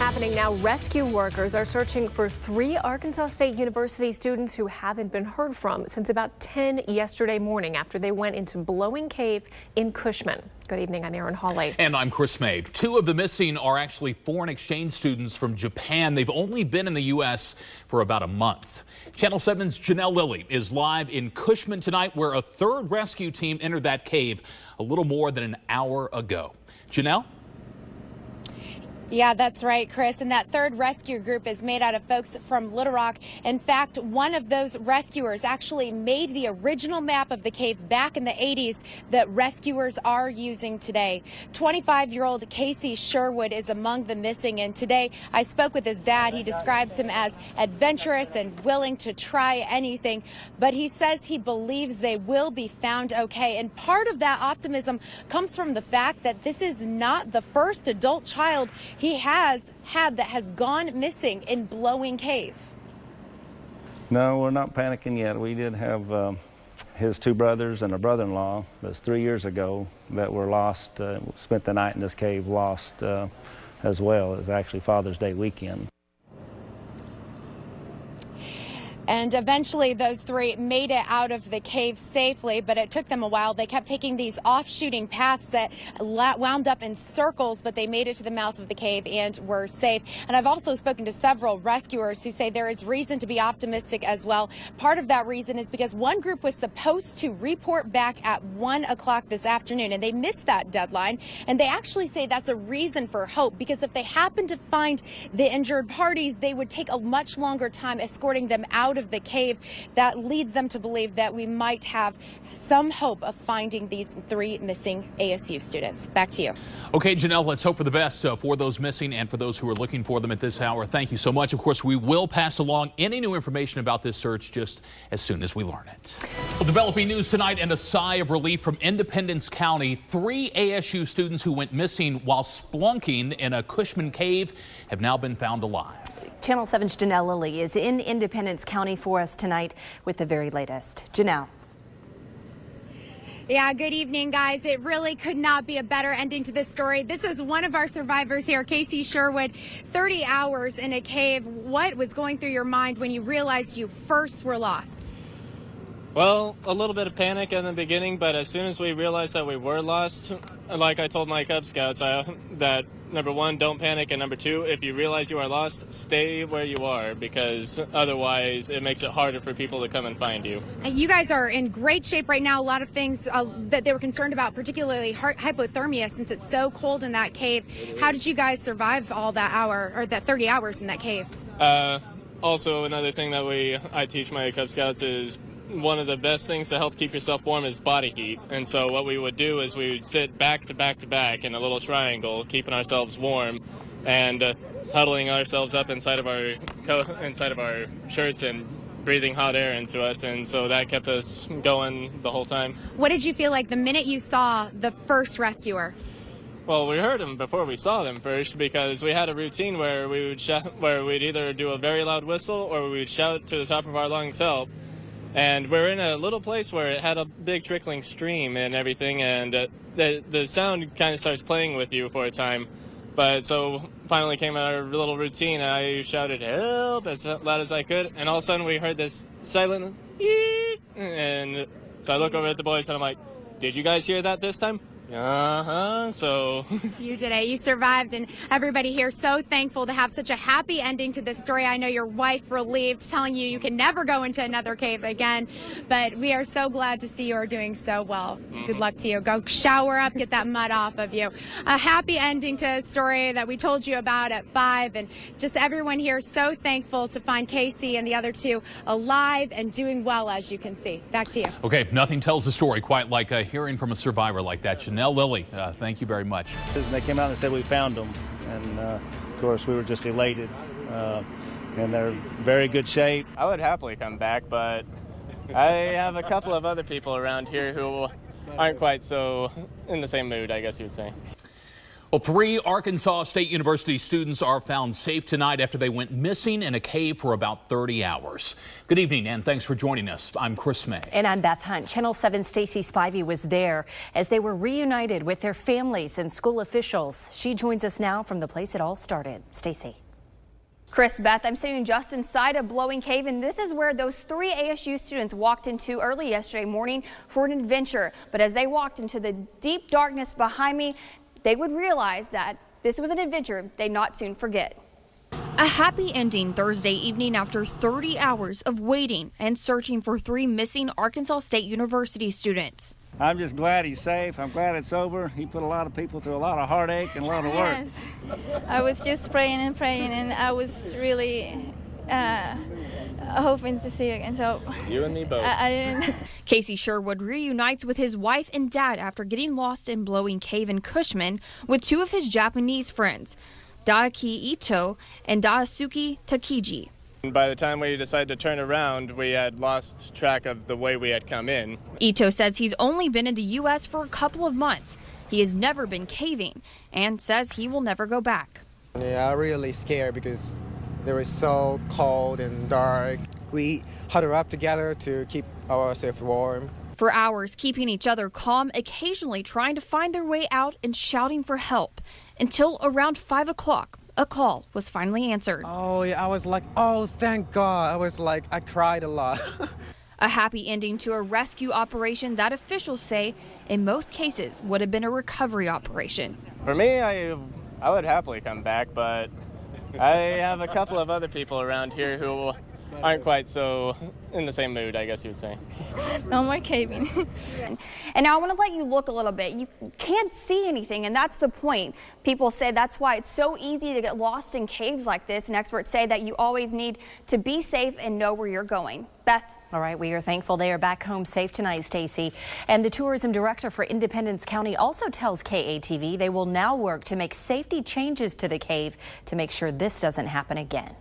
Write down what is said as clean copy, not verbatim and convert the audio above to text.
happening now. Rescue workers are searching for 3 Arkansas State University students who haven't been heard from since about 10 yesterday morning after they went into Blowing Cave in Cushman. Good evening, I'm Aaron Hawley. And I'm Chris May. 2 of the missing are actually foreign exchange students from Japan. They've only been in the U.S. for about a month. Channel 7's Janelle Lilly is live in Cushman tonight, where a 3rd rescue team entered that cave a little more than an hour ago. Janelle? Yeah, that's right, Chris. And that 3rd rescue group is made out of folks from Little Rock. In fact, one of those rescuers actually made the original map of the cave back in the 80s that rescuers are using today. 25-year-old Casey Sherwood is among the missing, and today I spoke with his dad. He describes him as adventurous and willing to try anything, but he says he believes they will be found okay. And part of that optimism comes from the fact that this is not the first adult child he has had that has gone missing in Blowing Cave. No, we're not panicking yet. We did have his 2 brothers and a brother-in-law. That was 3 years ago that were lost, spent the night in this cave lost as well. It was actually Father's Day weekend. And eventually those 3 made it out of the cave safely, but it took them a while. They kept taking these off-shooting paths that wound up in circles, but they made it to the mouth of the cave and were safe. And I've also spoken to several rescuers who say there is reason to be optimistic as well. Part of that reason is because one group was supposed to report back at 1 o'clock this afternoon, and they missed that deadline. And they actually say that's a reason for hope, because if they happen to find the injured parties, they would take a much longer time escorting them out of the cave. That leads them to believe that we might have some hope of finding these 3 missing ASU students. Back to you. Okay, Janelle, let's hope for the best for those missing and for those who are looking for them at this hour. Thank you so much. Of course, we will pass along any new information about this search just as soon as we learn it. Well, developing news tonight, and a sigh of relief from Independence County. 3 ASU students who went missing while splunking in a Cushman cave have now been found alive. Channel 7's Janelle Lilly is in Independence County for us tonight with the very latest. Janelle. Yeah, good evening, guys. It really could not be a better ending to this story. This is one of our survivors here, Casey Sherwood, 30 hours in a cave. What was going through your mind when you realized you first were lost? Well, a little bit of panic in the beginning, but as soon as we realized that we were lost, like I told my Cub Scouts, that number 1, don't panic, and number 2, if you realize you are lost, stay where you are, because otherwise it makes it harder for people to come and find you. You guys are in great shape right now. A lot of things that they were concerned about, particularly hypothermia, since it's so cold in that cave. How did you guys survive all that hour, or that 30 hours in that cave? Also, another thing that I teach my Cub Scouts is one of the best things to help keep yourself warm is body heat. And so what we would do is we would sit back to back to back in a little triangle, keeping ourselves warm and huddling ourselves up inside of our shirts and breathing hot air into us. And so that kept us going the whole time. What did you feel like the minute you saw the first rescuer? Well, we heard them before we saw them first, because we had a routine where we'd either do a very loud whistle or we would shout to the top of our lungs, "Help." And we're in a little place where it had a big trickling stream and everything, and the sound kind of starts playing with you for a time. But so finally came our little routine. I shouted "help" as loud as I could, and all of a sudden we heard this silent "eep," and so I look over at the boys and I'm like, "Did you guys hear that this time?" So you did it. You survived, and everybody here so thankful to have such a happy ending to this story. I know your wife relieved, telling you you can never go into another cave again, but we are so glad to see you are doing so well. Good luck to you. Go shower up, get that mud off of you. A happy ending to a story that we told you about at 5, and just everyone here so thankful to find Casey and the other 2 alive and doing well, as you can see. Back to you. Okay, nothing tells the story quite like hearing from a survivor like that. Janelle Lilly, thank you very much. They came out and said we found them, and of course we were just elated, and they're in very good shape. I would happily come back, but I have a couple of other people around here who aren't quite so in the same mood, I guess you would say. Well, 3 Arkansas State University students are found safe tonight after they went missing in a cave for about 30 hours. Good evening, and thanks for joining us. I'm Chris May. And I'm Beth Hunt. Channel 7's Stacey Spivey was there as they were reunited with their families and school officials. She joins us now from the place it all started. Stacey. Chris, Beth, I'm sitting just inside a blowing cave, and this is where those 3 ASU students walked into early yesterday morning for an adventure. But as they walked into the deep darkness behind me, they would realize that this was an adventure they'd not soon forget. A happy ending Thursday evening after 30 hours of waiting and searching for 3 missing Arkansas State University students. I'm just glad he's safe. I'm glad it's over. He put a lot of people through a lot of heartache and a lot of work. Yes. I was just praying and praying, and I was really hoping to see again. So You and me both. I didn't. Casey Sherwood reunites with his wife and dad after getting lost in Blowing Cave in Cushman with 2 of his Japanese friends, Daiki Ito and Daisuke Takiji. By the time we decided to turn around, we had lost track of the way we had come in. Ito says he's only been in the U.S. for a couple of months. He has never been caving and says he will never go back. Yeah, I'm really scared because they were so cold and dark. We huddled up together to keep ourselves warm. For hours, keeping each other calm, occasionally trying to find their way out and shouting for help. Until around 5 o'clock, a call was finally answered. Oh, yeah, I was like, oh, thank God. I cried a lot. A happy ending to a rescue operation that officials say, in most cases, would have been a recovery operation. For me, I would happily come back, but I have a couple of other people around here who aren't quite so in the same mood, I guess you would say. No more caving. And now I want to let you look a little bit. You can't see anything, and that's the point. People say that's why it's so easy to get lost in caves like this, and experts say that you always need to be safe and know where you're going. Beth? All right, we are thankful they are back home safe tonight, Stacey. And the tourism director for Independence County also tells KATV they will now work to make safety changes to the cave to make sure this doesn't happen again.